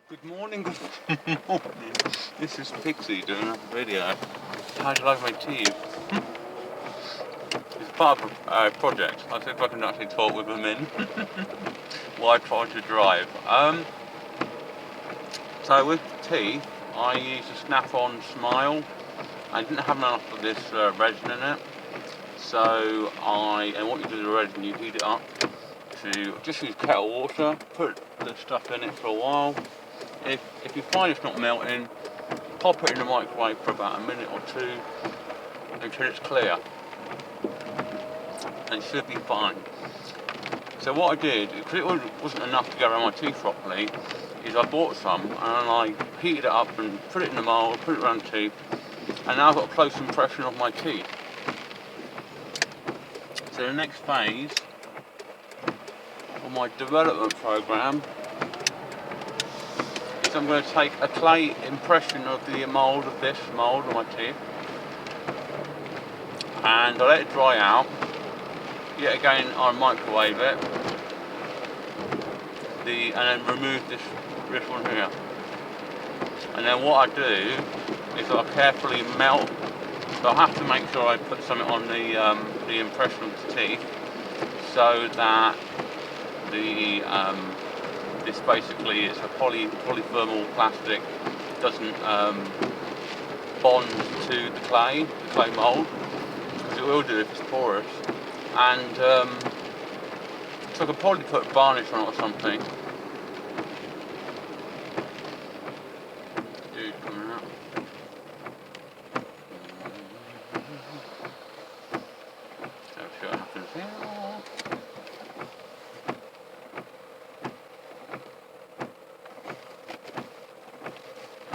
Good morning, good morning. This is Pixie doing a video. How do you like my teeth? It's part of a project. I see if I can actually talk with them in while I try to drive. So with teeth, I used a snap-on Smile. I didn't have enough of this resin in it. So and what you do with the resin, you heat it up to just use kettle water, put the stuff in it for a while. If you find it's not melting, pop it in the microwave for about a minute or two until it's clear, and it should be fine. So what I did, because it wasn't enough to go around my teeth properly, is I bought some and I heated it up and put it in the mould, put it around the teeth, and now I've got a close impression of my teeth. So the next phase of my development program, I'm going to take a clay impression of the mould of this mould of my teeth, and I let it dry out. Yet again, I microwave it, and then remove this one here. And then what I do is I carefully melt. So I have to make sure I put something on the impression of the teeth, so that this basically it's a polythermal plastic, doesn't bond to the clay mould, because it will do if it's porous. And so I could probably put varnish on it or something. Dude coming out. Let's see what happens here.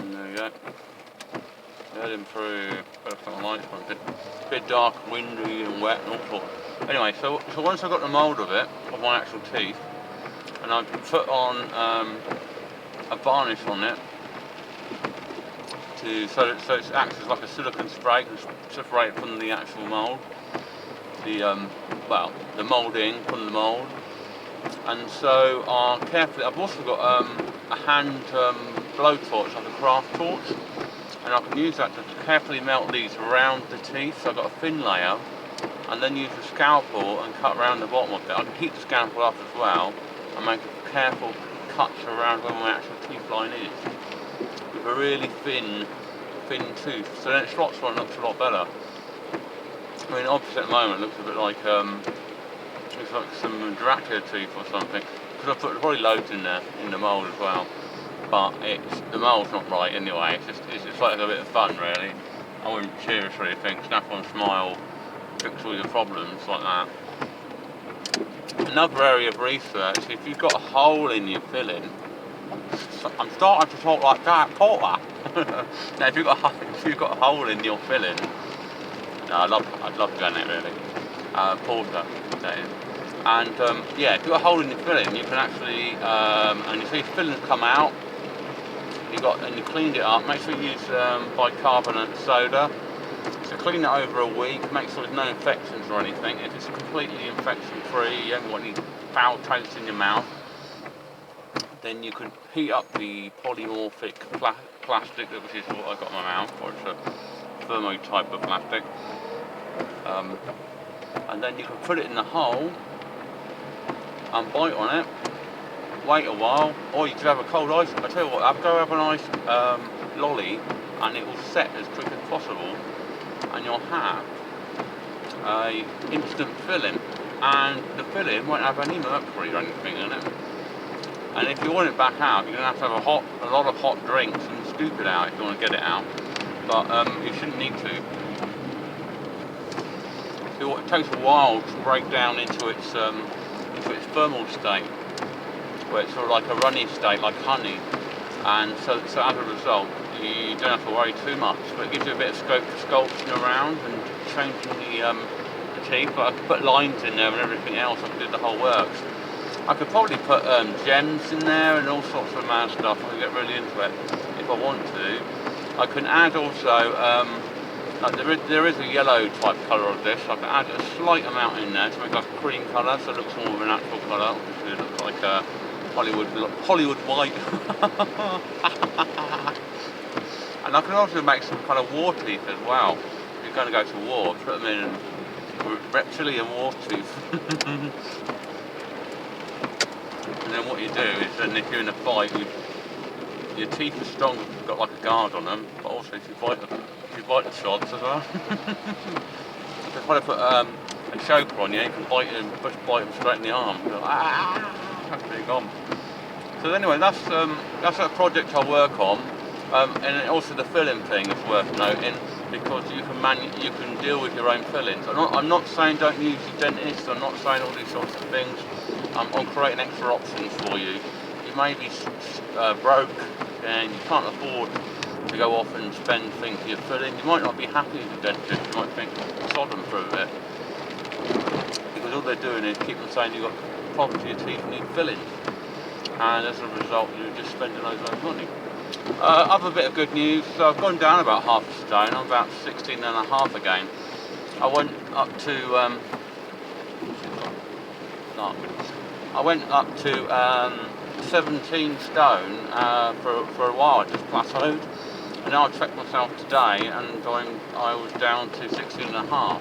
There we go. Heading through some lights, a bit dark, windy and wet and all sorts. Anyway, so once I've got the mould of it, of my actual teeth, and I've put on a varnish on it, so it acts as like a silicone spray to separate it from the actual mould, the moulding from the mould. And so carefully, I've also got a hand blowtorch, like a craft torch, and I can use that to carefully melt these around the teeth. So I've got a thin layer, and then use a scalpel and cut around the bottom of it. I can heat the scalpel up as well and make careful cuts around where my actual teeth line is with a really thin tooth. So then it slots one, looks a lot better. I mean, obviously at the moment it looks a bit like looks like some Dracula teeth or something, because I put probably loads in there in the mould as well. But the mould's not right anyway. It's like a bit of fun, really. I wouldn't seriously think snap-on Smile fix all your problems like that. Another area of research: if you've got a hole in your filling, I'm starting to talk like that, Porter. Now, if you've got a hole in your filling, no, I'd love to go in it really. Porter, that is. And yeah, if you've got a hole in your filling, you can actually, and you see fillings come out. And you cleaned it up. Make sure you use bicarbonate soda. So clean it over a week. Make sure there's no infections or anything. If it's completely infection-free, you haven't got any foul taste in your mouth, then you can heat up the polymorphic plastic, which is what I got in my mouth, or it's a thermo type of plastic. And then you can put it in the hole and bite on it. Wait a while, or you could have a cold ice. I tell you what, go have an ice lolly, and it will set as quick as possible, and you'll have a instant filling, and the filling won't have any mercury or anything in it. And if you want it back out, you're going to have a lot of hot drinks and scoop it out if you want to get it out. But you shouldn't need to. So it takes a while to break down into its thermal state, where it's sort of like a runny state, like honey, and so as a result, you don't have to worry too much, but it gives you a bit of scope for sculpting around and changing the teeth. But I could put lines in there and everything else. I could do the whole works. I could probably put gems in there and all sorts of mad stuff. I could get really into it if I want to. I can add also, there is a yellow type colour of this. I can add a slight amount in there to make like a cream colour, so it looks more of a natural colour. Obviously it looks like Hollywood white. And I can also make some kind of war teeth as well. If you're going to go to war, put them in reptilian war teeth. And then what you do is, then if you're in a fight, your teeth are strong, you've got like a guard on them, but also if you bite the shots as well. If you want to put a choker on you, you can bite them straight in the arm. You're like, that's pretty gone. So anyway, that's a project I work on, and also the filling thing is worth noting, because you can deal with your own fillings. I'm not saying don't use your dentist. I'm not saying all these sorts of things. I'm creating extra options for you. You may be broke and you can't afford to go off and spend things for your filling. You might not be happy with the dentist. You might think, sod them for a bit, because all they're doing is keep them saying you've got problems with your teeth and need fillings, and as a result you're just spending loads of money. Other bit of good news, so I've gone down about half a stone. I'm about 16.5 again. I went up to 17 stone for a while. I just plateaued, and now I checked myself today, and I was down to 16.5,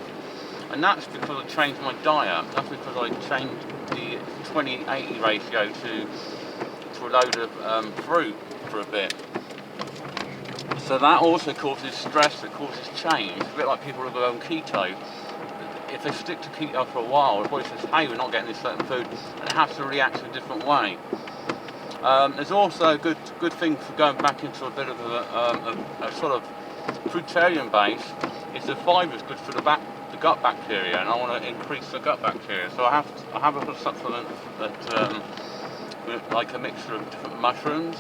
and that's because I changed my diet. That's because I changed the 20-80 ratio to a load of fruit for a bit. So that also causes stress, it causes change. It's a bit like people who go on keto. If they stick to keto for a while, the body says, hey, we're not getting this certain food, and it has to react in a different way. There's also a good thing for going back into a bit of a sort of fruitarian base, is the fibre is good for the gut bacteria, and I want to increase the gut bacteria. So I have a supplement that with like a mixture of different mushrooms,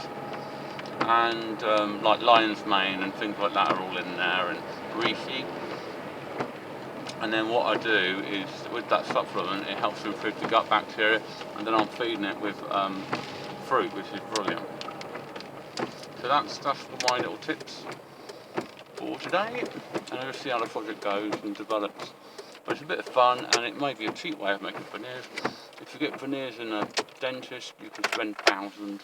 and like lion's mane and things like that are all in there, and reishi. And then what I do is, with that supplement, it helps to improve the gut bacteria, and then I'm feeding it with fruit, which is brilliant. So that's my little tips for today, and I'll see how the project goes and develops. But it's a bit of fun, and it may be a cheap way of making veneers. If you get veneers in a dentist, you can spend thousands.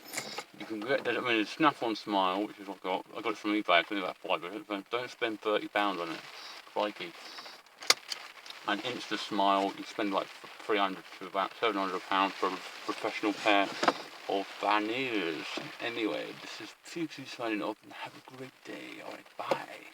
You can get, Snap-on Smile, which is what I got it from eBay. It's only about £5. Don't spend £30 on it. Crikey. And Insta Smile, you spend like £300 to about £700 for a professional pair of veneers. Anyway, this is Future signing off, and have a great day. Alright, bye.